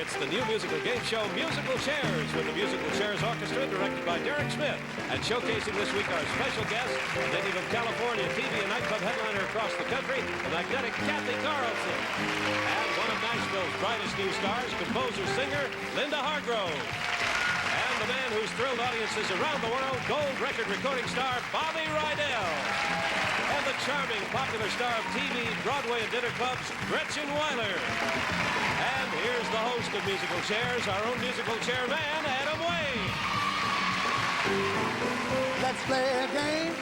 it's the new musical game show, Musical Chairs, with the Musical Chairs Orchestra, directed by Derek Smith. And showcasing this week our special guest, a native of California, TV and nightclub headliner across the country, the magnetic Cathy Carlson. And one of Nashville's brightest new stars, composer-singer Linda Hargrove. And the man who's thrilled audiences around the world, gold record recording star Bobby Rydell. And the charming, popular star of TV, Broadway, and dinner clubs, Gretchen, Wyler. And here's the host of Musical Chairs, our own musical chairman, Adam Wayne. Let's play a game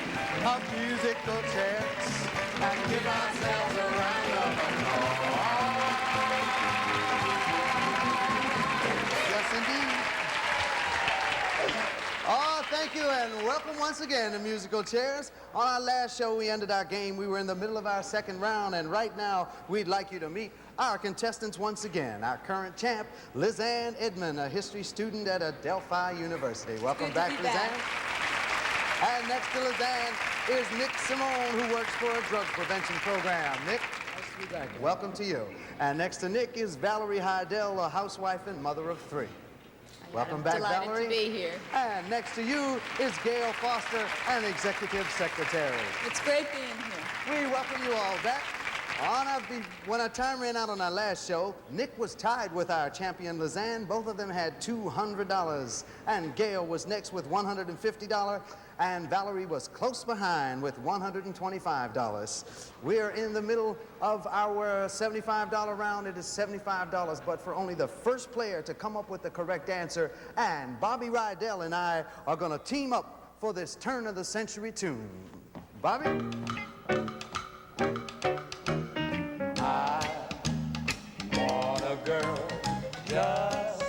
of musical chairs and give ourselves a round of applause. Yes, indeed. Oh, thank you, and welcome once again to Musical Chairs. On our last show, we ended our game. We were in the middle of our second round, and right now, we'd like you to meet our contestants once again. Our current champ, Lizanne Edmond, a history student at Adelphi University. Welcome back, Lizanne. And next to Lizanne is Nick Simone, who works for a drug prevention program. Nick, nice to be back. Welcome to you. And next to Nick is Valerie Rydell, a housewife and mother of 3. Welcome back, Delighted Valerie. to be here. And next to you is Gail Foster, an executive secretary. It's great being here. We welcome you all back. When our time ran out on our last show, Nick was tied with our champion, Lizanne. Both of them had $200. And Gail was next with $150. And Valerie was close behind with $125. We're in the middle of our $75 round. It is $75, but for only the first player to come up with the correct answer. And Bobby Rydell and I are going to team up for this turn of the century tune. Bobby? I want a girl just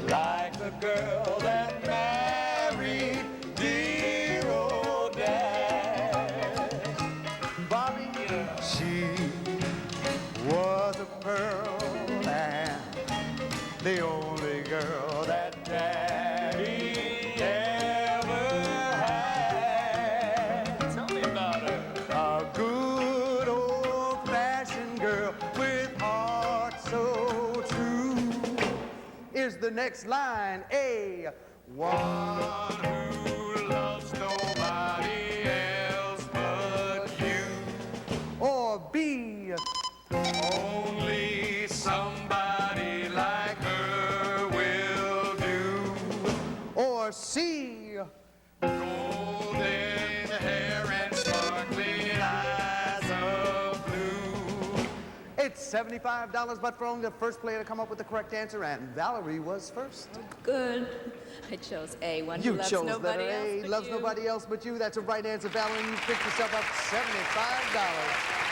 like the girl that married dear old Dad. Bobby, she was a pearl and the only girl that Daddy ever had. Tell me about her. A good old-fashioned girl with heart so true. Is the next line A, one who loves nobody else but you? Or B, only somebody like her will do? Or C, golden hair and sparkling eyes of blue? It's $75, but for only the first player to come up with the correct answer, and Valerie was first. Good. I chose A, one You who loves chose nobody letter else A, but loves you. nobody else but you. That's a right answer, Valerie, and you picked yourself up $75.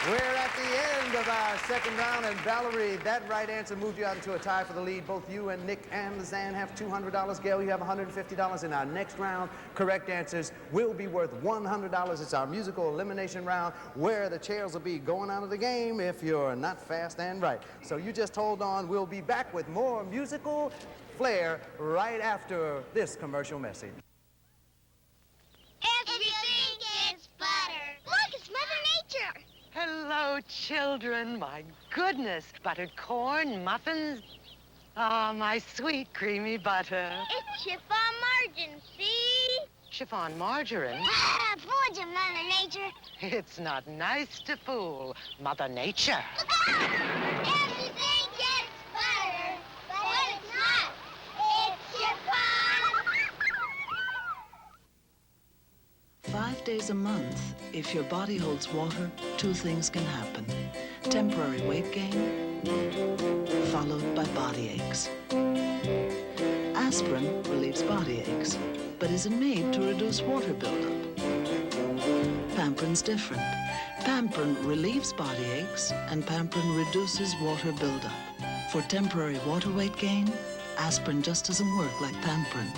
We're at the end of our second round, and Valerie, that right answer moved you out into a tie for the lead. Both you and Nick and Lizanne have $200. Gail, you have $150. In our next round, correct answers will be worth $100. It's our musical elimination round, where the chairs will be going out of the game if you're not fast and right. So you just hold on. We'll be back with more musical flair right after this commercial message. Everything gets butter. Look, it's Mother Nature. Hello, children. My goodness. Buttered corn, muffins. Oh, my sweet creamy butter. It's chiffon margarine, see? Chiffon margarine? Ah, fooled you, Mother Nature. It's not nice to fool Mother Nature. Everything gets butter, but it's not. It's chiffon. 5 days a month, if your body holds water, 2 things can happen. Temporary weight gain, followed by body aches. Aspirin relieves body aches, but isn't made to reduce water buildup. Pamprin's different. Pamprin relieves body aches, and Pamprin reduces water buildup. For temporary water weight gain, aspirin just doesn't work like Pamprin.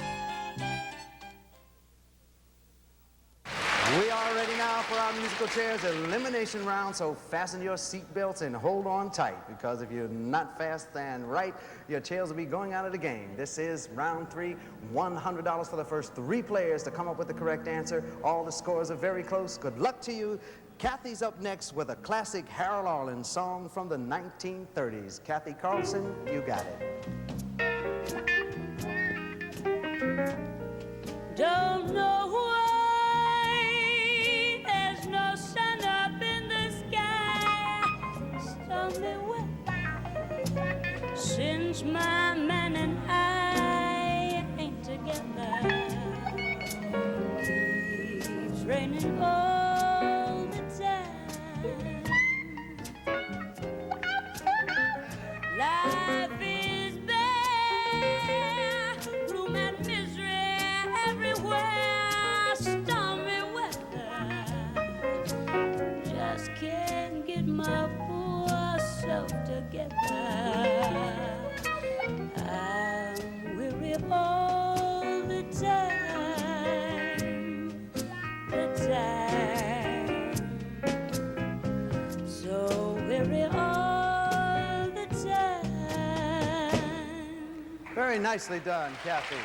We are ready now for our musical chairs elimination round, so fasten your seatbelts and hold on tight, because if you're not fast and right, your chairs will be going out of the game. This is round 3, $100 for the first 3 players to come up with the correct answer. All the scores are very close. Good luck to you. Cathy's up next with a classic Harold Arlen song from the 1930s. Cathy Carlson, you got it. Don't know why there's no sun up in the sky. Stormy weather since my man and I ain't together. Keeps raining all the time. Life is bare, gloom and misery everywhere. Stormy weather, just can't get my poor self together. I'm weary all the time, so weary all the time. Very nicely done, Cathy.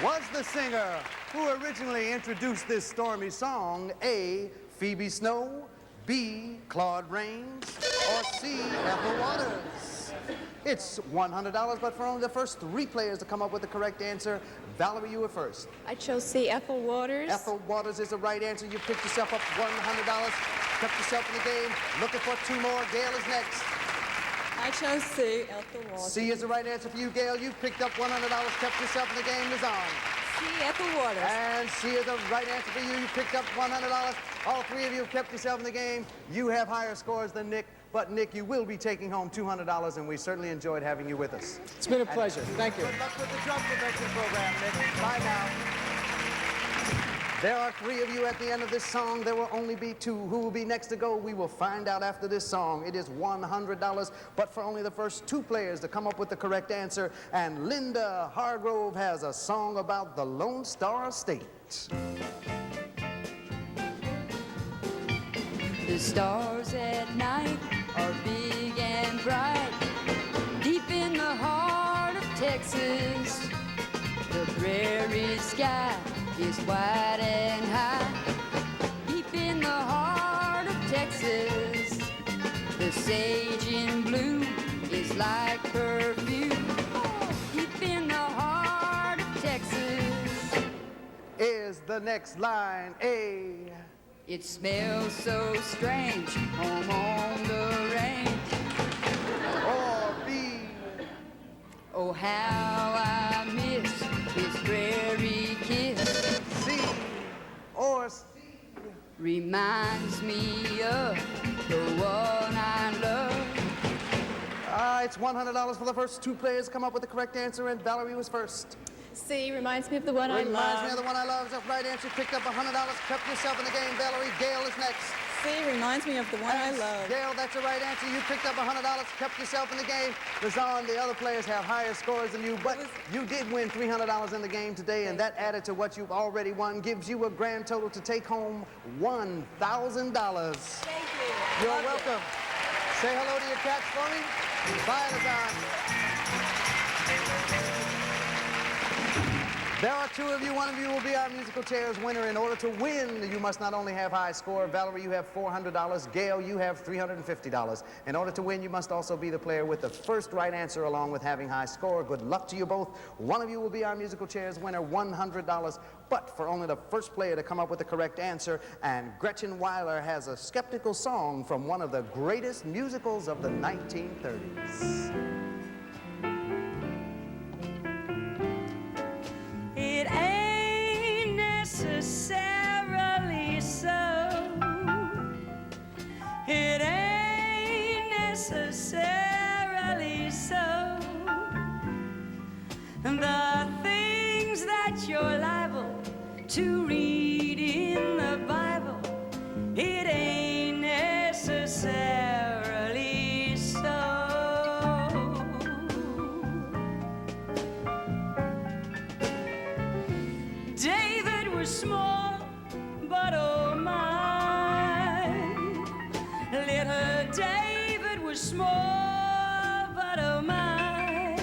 Was the singer who originally introduced this stormy song A, Phoebe Snow, B, Claude Rains, or C, Ethel Waters? It's $100, but for only the first 3 players to come up with the correct answer. Valerie, you were first. I chose C, Ethel Waters. Ethel Waters is the right answer. You picked yourself up $100, kept yourself in the game. Looking for 2 more. Gail is next. I chose C, Ethel Waters. C is the right answer for you, Gail. You picked up $100, kept yourself in the game. Liz on. C, Ethel Waters. And C is the right answer for you. You picked up $100. All 3 of you have kept yourself in the game. You have higher scores than Nick, but Nick, you will be taking home $200, and we certainly enjoyed having you with us. It's been a pleasure. Thank you. Good luck with the drum prevention program, Nick. Bye now. There are 3 of you at the end of this song. There will only be 2. Who will be next to go? We will find out after this song. It is $100, but for only the first 2 players to come up with the correct answer. And Linda Hargrove has a song about the Lone Star State. The stars at night are big and bright. Deep in the heart of Texas, the prairie sky is wide and high. Deep in the heart of Texas, the sage in bloom is like perfume. Deep in the heart of Texas Is the next line A? it smells so strange home on the range. Or B? Oh, how I miss his prairie kiss. C? Or C? Reminds me of the one I love. It's $100 for the first 2 players to come up with the correct answer, and Valerie was first. C, reminds me of the one I Reminds love. me of the one I love. Is the right answer. Picked up $100, kept yourself in the game. Valerie, Gail is next. C, reminds me of the one I love. Gail, that's the right answer. You picked up $100, kept yourself in the game. Lazan, the other players have higher scores than you, but you did win $300 in the game today, and that added to what you've already won gives you a grand total to take home $1,000. Thank you. You're welcome. Say hello to your cats for me. Bye, Lazan. There are 2 of you. One of you will be our musical chairs winner. In order to win, you must not only have high score. Valerie, you have $400. Gail, you have $350. In order to win, you must also be the player with the first right answer along with having high score. Good luck to you both. One of you will be our musical chairs winner, $100, but for only the first player to come up with the correct answer. And Gretchen Wyler has a skeptical song from one of the greatest musicals of the 1930s. It ain't necessarily so. It ain't necessarily so. The things that you're liable to read in the Bible, it ain't necessarily so. David was small, but oh my. Little David was small, but oh my.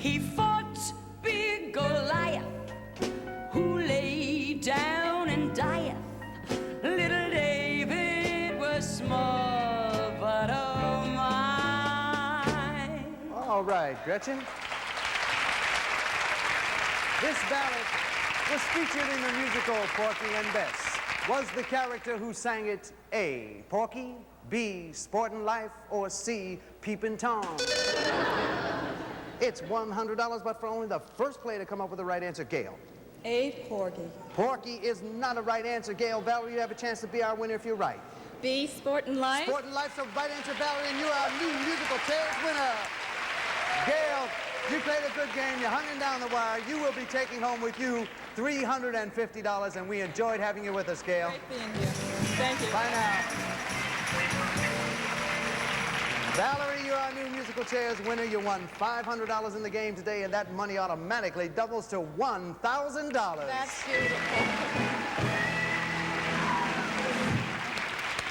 He fought big Goliath, who lay down and died. Gretchen. This ballad was featured in the musical Porky and Bess. Was the character who sang it A, Porky, B, Sportin' Life, or C, Peepin' Tom? It's $100, but for only the first player to come up with the right answer, Gail. A, Porgy. Porky is not a right answer, Gail. Valerie, you have a chance to be our winner if you're right. B, Sportin' Life. Sportin' Life's the right answer, Valerie, and you are our new musical chairs winner. Gail, you played a good game. You hung in down the wire. You will be taking home with you $350, and we enjoyed having you with us, Gail. Great being here. Thank you. Bye now. Valerie, you're our new musical chairs winner. You won $500 in the game today, and that money automatically doubles to $1,000. That's beautiful.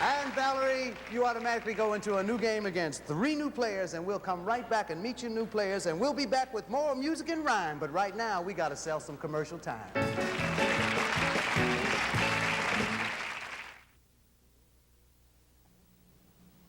And Valerie, you automatically go into a new game against 3 new players, and we'll come right back and meet you new players, and we'll be back with more music and rhyme. But right now, we got to sell some commercial time.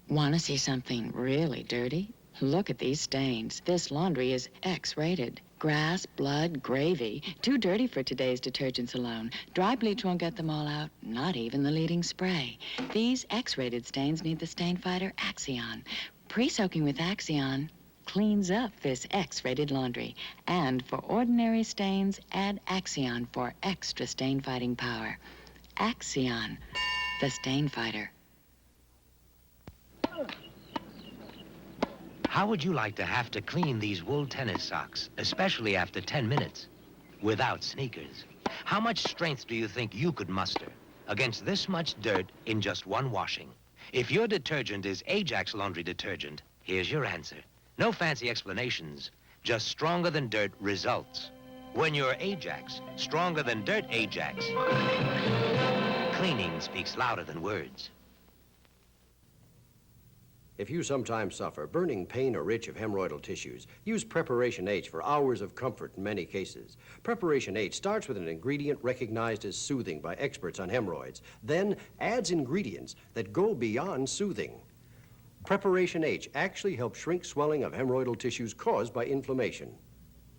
Want to see something really dirty? Look at these stains. This laundry is X-rated. Grass, blood, gravy. Too dirty for today's detergents alone. Dry bleach won't get them all out, not even the leading spray. These X-rated stains need the stain fighter Axion. Pre-soaking with Axion cleans up this X-rated laundry. And for ordinary stains, add Axion for extra stain fighting power. Axion, the stain fighter. How would you like to have to clean these wool tennis socks, especially after 10 minutes, without sneakers? How much strength do you think you could muster against this much dirt in just one washing? If your detergent is Ajax laundry detergent, here's your answer. No fancy explanations, just stronger than dirt results. When you're Ajax, stronger than dirt Ajax, cleaning speaks louder than words. If you sometimes suffer burning pain or itch of hemorrhoidal tissues, use Preparation H for hours of comfort in many cases. Preparation H starts with an ingredient recognized as soothing by experts on hemorrhoids, then adds ingredients that go beyond soothing. Preparation H actually helps shrink swelling of hemorrhoidal tissues caused by inflammation.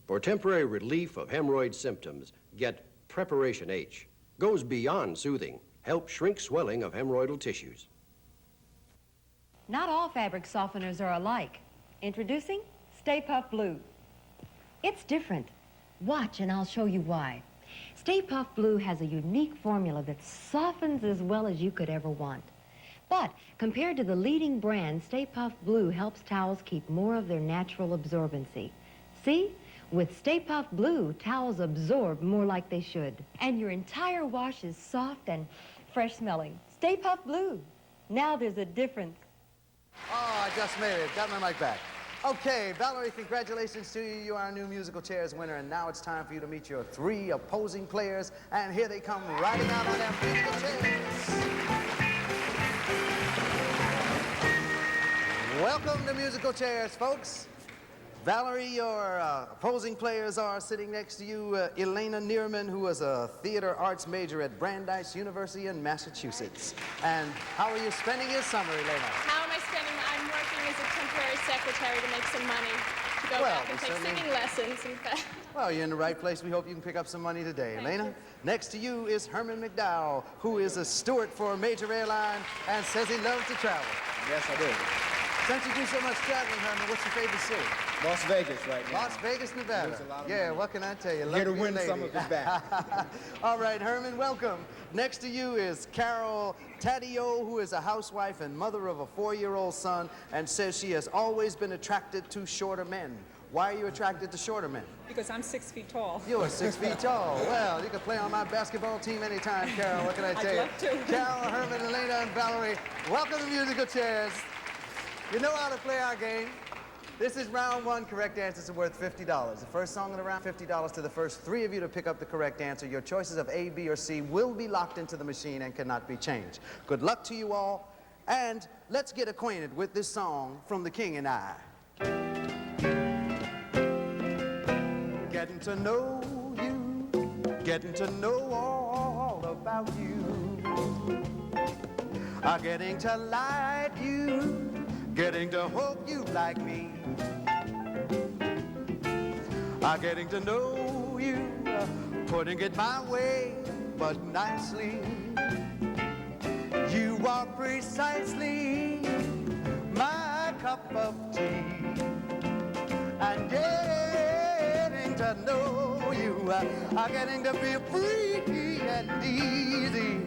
For temporary relief of hemorrhoid symptoms, get Preparation H. Goes beyond soothing, helps shrink swelling of hemorrhoidal tissues. Not all fabric softeners are alike. Introducing Sta-Puf Blue. It's different. Watch and I'll show you why. Sta-Puf Blue has a unique formula that softens as well as you could ever want. But compared to the leading brand, Sta-Puf Blue helps towels keep more of their natural absorbency. See? With Sta-Puf Blue, towels absorb more like they should. And your entire wash is soft and fresh smelling. Sta-Puf Blue. Now there's a difference. Oh, I just made it. Got my mic back. Okay, Valerie, congratulations to you. You are our new musical chairs winner, and now it's time for you to meet your 3 opposing players, and here they come riding out on their musical chairs. Welcome to Musical Chairs, folks. Valerie, your opposing players are sitting next to you, Elena Neerman, who is a theater arts major at Brandeis University in Massachusetts. And how are you spending your summer, Elena? How am I spending? I'm working as a temporary secretary to make some money to go back and take singing lessons. In fact. Well, you're in the right place. We hope you can pick up some money today. Elena, next to you is Herman McDowell, who is a steward for a major airline and says he loves to travel. Yes, I do. Since you do so much traveling, Herman, what's your favorite city? Las Vegas right now. Las Vegas, Nevada. Yeah, what can I tell you? Here to win some of it back. All right, Herman, welcome. Next to you is Carol Taddeo, who is a housewife and mother of a 4-year-old son, and says she has always been attracted to shorter men. Why are you attracted to shorter men? Because I'm 6 feet tall. You're 6 feet tall. Well, you can play on my basketball team anytime, Carol. What can I tell you? I'd love to. Carol, Herman, Elena, and Valerie, welcome to Musical Chairs. You know how to play our game. This is round 1. Correct answers are worth $50. The first song in the round, $50 to the first 3 of you to pick up the correct answer. Your choices of A, B, or C will be locked into the machine and cannot be changed. Good luck to you all. And let's get acquainted with this song from The King and I. Getting to know you, getting to know all about you. Getting to like you, getting to hope you like me. Getting to know you, putting it my way, but nicely. You are precisely my cup of tea. And getting to know you, getting to be free and easy.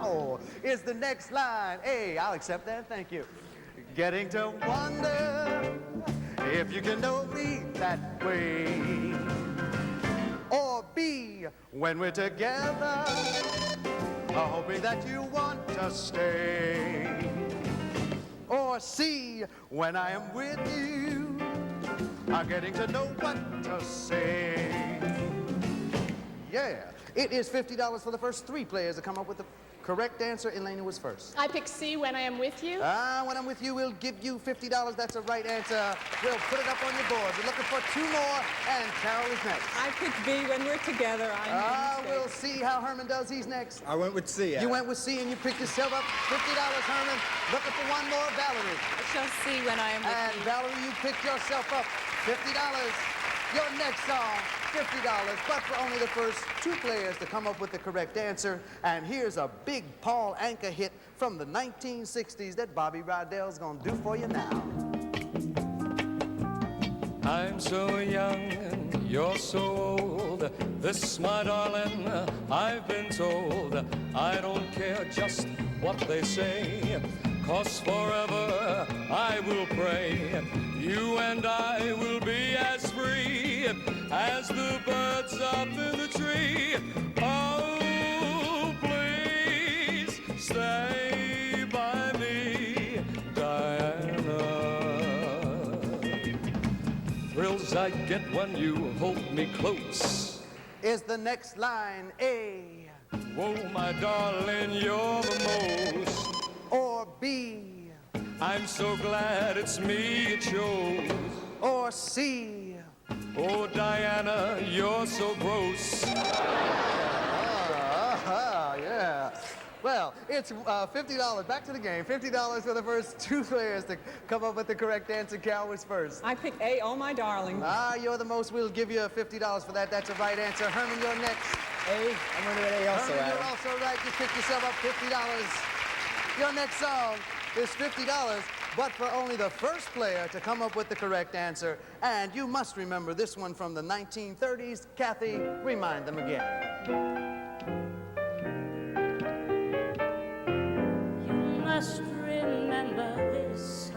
Oh, is the next line. Hey, I'll accept that, thank you. Getting to wonder if you can know me that way. Or B, when we're together, hoping that you want to stay. Or C, when I am with you, getting to know what to say. Yeah, it is $50 for the first 3 players to come up with the correct answer. Elena was first. I pick C, when I am with you. When I'm with you, we'll give you $50. That's the right answer. We'll put it up on your board. We're looking for 2 more, and Carol is next. I pick B, when we're together. We'll see how Herman does. He's next. I went with C. You went with C, and you picked yourself up $50, Herman. Looking for 1 more, Valerie. I shall see when I am with And you. Valerie, you picked yourself up $50. Your next song, $50, but for only the first 2 players to come up with the correct answer. And here's a big Paul Anka hit from the 1960s that Bobby Rydell's gonna do for you now. I'm so young and you're so old. This, my darling, I've been told. I don't care just what they say, 'cause forever I will pray. You and I will be as free as the birds up in the tree. Oh, please stay by me, Diana. Thrills I get when you hold me close. Is the next line A? Whoa, my darling, you're the most. Or B? I'm so glad it's me you chose. Or C? Oh, Diana, you're so gross. Yeah. Well, it's $50. Back to the game. $50 for the first 2 players to come up with the correct answer. Carol was first. I pick A, oh my darling. You're the most. We'll give you $50 for that. That's a right answer. Herman, you're next. A. I'm going to with A also, Herman, Adam. you're also right. You picked yourself up $50. Your next song is $50, but for only the first player to come up with the correct answer. And you must remember this one from the 1930s. Cathy, remind them again. You must remember this.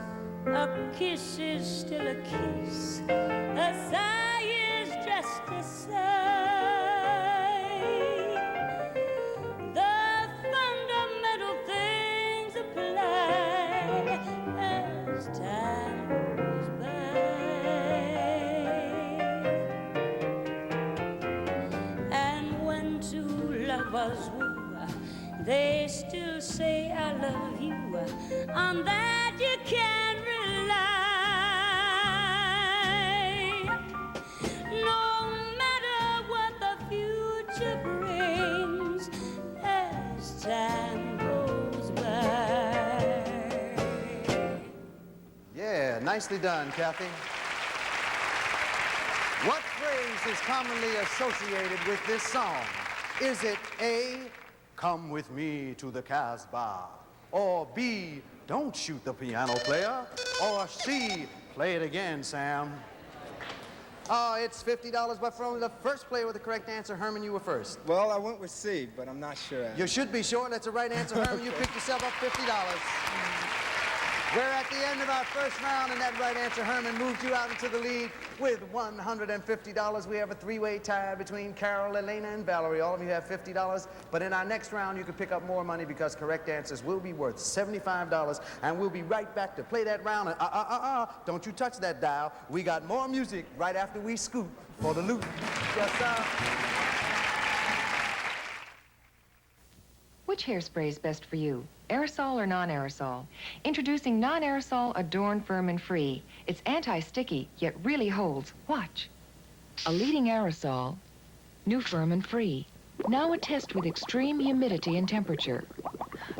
A kiss is still a kiss. A sigh is just a sigh. The fundamental things apply as time goes by. And when 2 lovers woo, they still say I love you. On that you can rely. No matter what the future brings as time goes by. Yeah, nicely done, Cathy. What phrase is commonly associated with this song? Is it A, come with me to the Casbah? Or B, don't shoot the piano player? Or C, play it again, Sam? It's $50, but for only the first player with the correct answer. Herman, you were first. Well, I went with C, but I'm not sure. You should be sure. That's the right answer, Herman. You picked yourself up $50. We're at the end of our first round, and that right answer, Herman, moved you out into the lead with $150. We have a 3-way tie between Carol, Elena, and Valerie. All of you have $50, but in our next round, you can pick up more money because correct answers will be worth $75, and we'll be right back to play that round. And don't you touch that dial. We got more music right after we scoot for the loot. Yes, sir. Which hairspray is best for you? Aerosol or non-aerosol? Introducing non-aerosol Adorn Firm and Free. It's anti-sticky, yet really holds. Watch. A leading aerosol, new Firm and Free. Now a test with extreme humidity and temperature.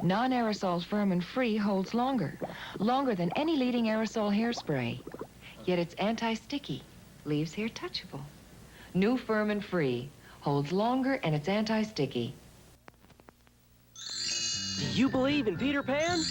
Non-aerosol's Firm and Free holds longer. Longer than any leading aerosol hairspray. Yet it's anti-sticky. leaves hair touchable. New Firm and Free, holds longer and it's anti-sticky. Do you believe in Peter Pan?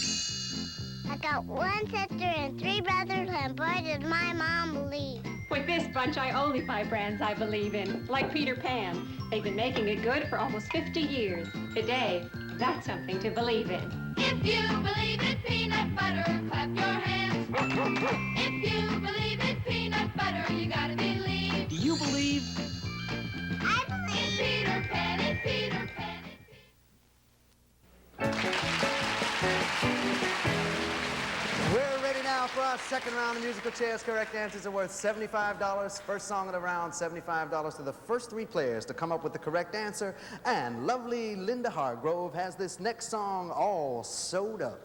I got one sister and 3 brothers, and boy, does my mom believe. With this bunch, I only buy brands I believe in, like Peter Pan. They've been making it good for almost 50 years. Today, that's something to believe in. If you believe in peanut butter, clap your hands. If you believe in peanut butter, you gotta believe. Do you believe? I believe in Peter Pan, in Peter Pan. We're ready now for our second round of musical chairs. Correct answers are worth $75. First song of the round, $75 to the first 3 players to come up with the correct answer. And lovely Linda Hargrove has this next song all sewed up.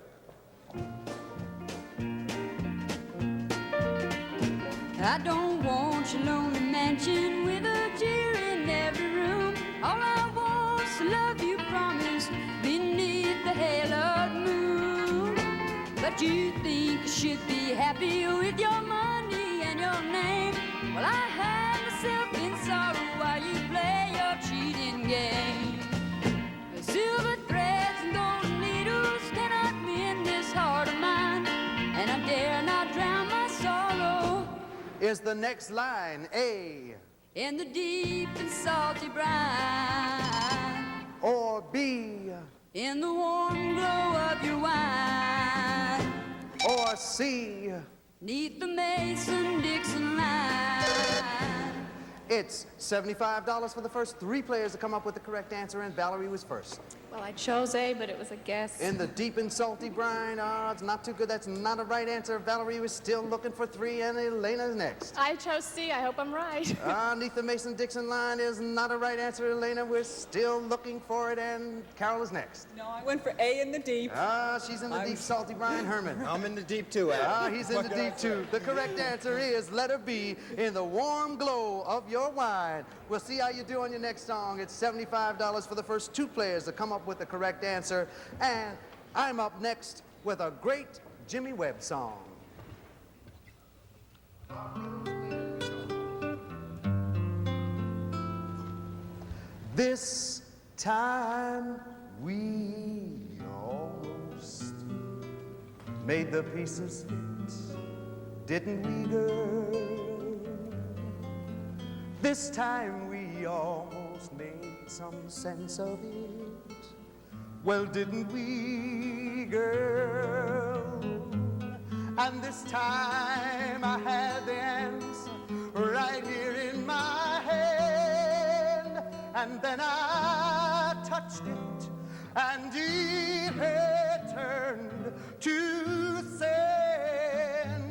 I don't want your lonely mansion with a chair in every room. All I want's to love you, promise, beneath the haloed moon. But you think you should be happy with your money and your name. Well, I hide myself in sorrow while you play your cheating game. The silver threads and golden needles cannot mend this heart of mine, and I dare not drown my sorrow. Is the next line A? In the deep and salty brine. Or B? In the warm glow of your wine. Or C? Neath the Mason-Dixon line. It's $75 for the first 3 players to come up with the correct answer, and Valerie was first. Well, I chose A, but it was a guess. In the deep and salty brine, it's not too good. That's not a right answer. Valerie was still looking for 3, and Elena's next. I chose C. I hope I'm right. Neath the Mason-Dixon line is not a right answer, Elena. We're still looking for it, and Carol is next. No, I went for A in the deep. She's in the deep salty brine. Herman. I'm in the deep too, Al. He's in the deep too. The correct answer is letter B, in the warm glow of your wine. We'll see how you do on your next song. It's $75 for the first 2 players to come up with the correct answer. And I'm up next with a great Jimmy Webb song. This time we almost made the pieces fit, didn't we, girl? This time we almost made some sense of it. Well, didn't we, girl? And this time I had the answer right here in my hand. And then I touched it, and it had turned to sand.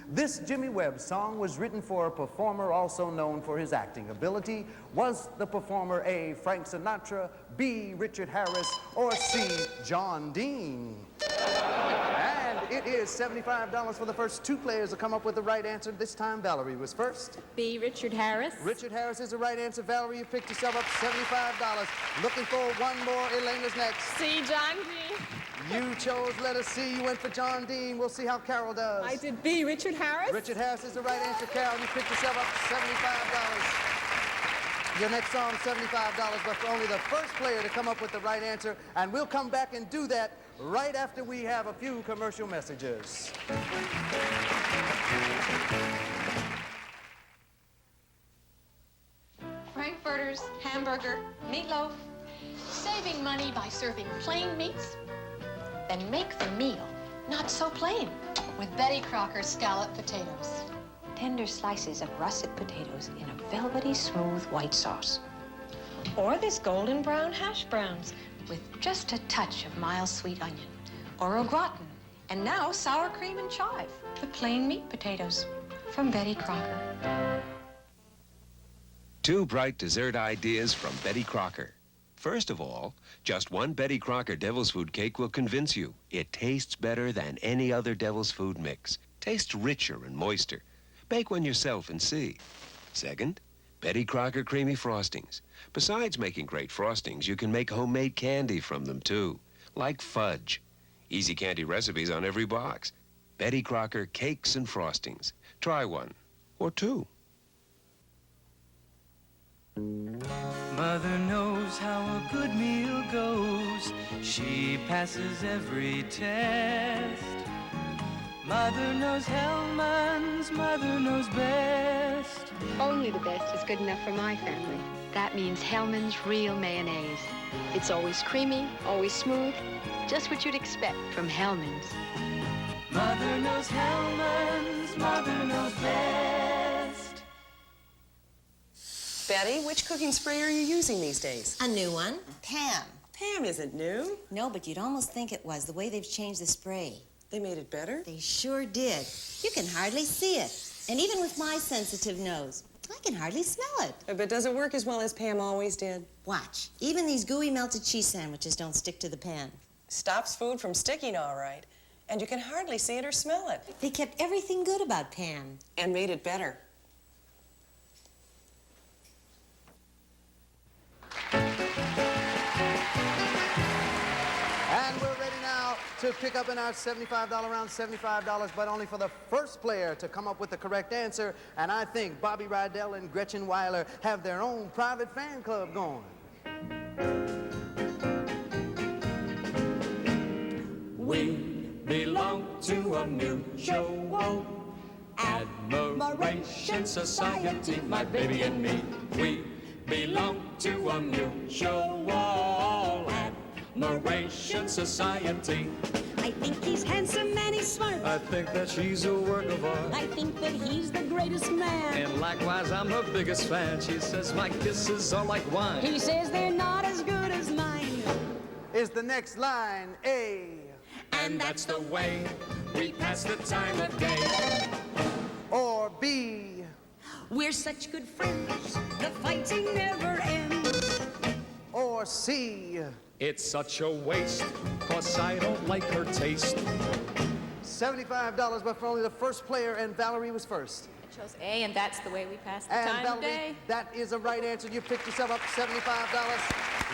This Jimmy Webb song was written for a performer also known for his acting ability. Was the performer A, Frank Sinatra, B, Richard Harris, or C, John Dean? And it is $75 for the first 2 players to come up with the right answer. This time Valerie was first. B, Richard Harris. Richard Harris is the right answer. Valerie, you picked yourself up $75. Looking for 1 more. Elena's next. C, John Dean. You chose letter C. You went for John Dean. We'll see how Carol does. I did B, Richard Harris. Richard Harris is the right answer. Carol, you picked yourself up $75. Your next song, $75, but for only the first player to come up with the right answer. And we'll come back and do that right after we have a few commercial messages. Frankfurters, hamburger, meatloaf. Saving money by serving plain meats? Then make the meal not so plain with Betty Crocker Scalloped Potatoes. Tender slices of russet potatoes in a velvety smooth white sauce. Or this golden brown hash browns with just a touch of mild sweet onion. Or au gratin, and now sour cream and chive. The plain meat potatoes from Betty Crocker. 2 bright dessert ideas from Betty Crocker. First of all, just 1 Betty Crocker Devil's Food cake will convince you it tastes better than any other Devil's Food mix. Tastes richer and moister. Bake one yourself and see. Second, Betty Crocker Creamy Frostings. Besides making great frostings, you can make homemade candy from them, too, like fudge. Easy candy recipes on every box. Betty Crocker Cakes and Frostings. Try one or two. Mother knows how a good meal goes. She passes every test. Mother knows Hellmann's, mother knows best. Only the best is good enough for my family. That means Hellmann's real mayonnaise. It's always creamy, always smooth, just what you'd expect from Hellmann's. Mother knows Hellmann's, mother knows best. Betty, which cooking spray are you using these days? A new one. Pam. Pam isn't new. No, but you'd almost think it was, the way they've changed the spray. They made it better? They sure did. You can hardly see it. And even with my sensitive nose, I can hardly smell it. But does it work as well as Pam always did? Watch. Even these gooey melted cheese sandwiches don't stick to the pan. Stops food from sticking, all right. And you can hardly see it or smell it. They kept everything good about Pam. And made it better. And we're ready now to pick up in our $75 round, $75, but only for the first player to come up with the correct answer. And I think Bobby Rydell and Gretchen Wyler have their own private fan club going. We belong to a mutual admiration society, my baby and me. We belong to a mutual admiration society. I think he's handsome and he's smart. I think that she's a work of art. I think that he's the greatest man. And likewise, I'm her biggest fan. She says my kisses are like wine. He says they're not as good as mine. Is the next line A? And that's the way we pass the time of day. Or B? We're such good friends, the fighting never ends. Or C? It's such a waste, 'cause I don't like her taste. $75, but for only the first player, and Valerie was first. I chose A, and that's the way we pass the And time of Valerie, day. that is a right answer. You picked yourself up $75.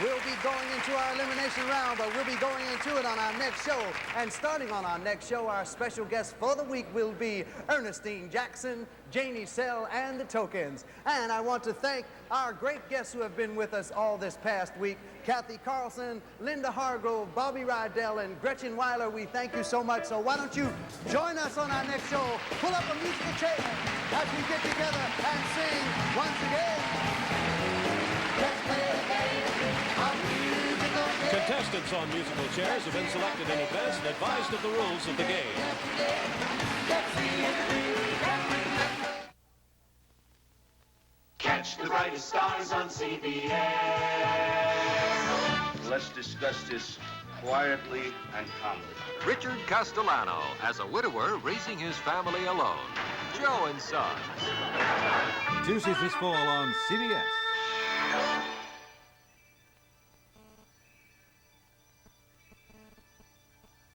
We'll be going into our elimination round, but we'll be going into it on our next show. And starting on our next show, our special guest for the week will be Ernestine Jackson, Janie Sell, and the Tokens. And I want to thank our great guests who have been with us all this past week. Cathy, Carlson, Linda Hargrove, Bobby Rydell, and Gretchen Wyler. We thank you so much. So why don't you join us on our next show? Pull up a musical chair as we get together and sing once again. Let's play a game of musical chairs. Contestants on musical chairs have been selected in advance and advised of the rules of the game. Catch the brightest stars on CBS. Let's discuss this quietly and calmly. Richard Castellano as a widower raising his family alone. Joe and Son. Tuesdays this fall on CBS.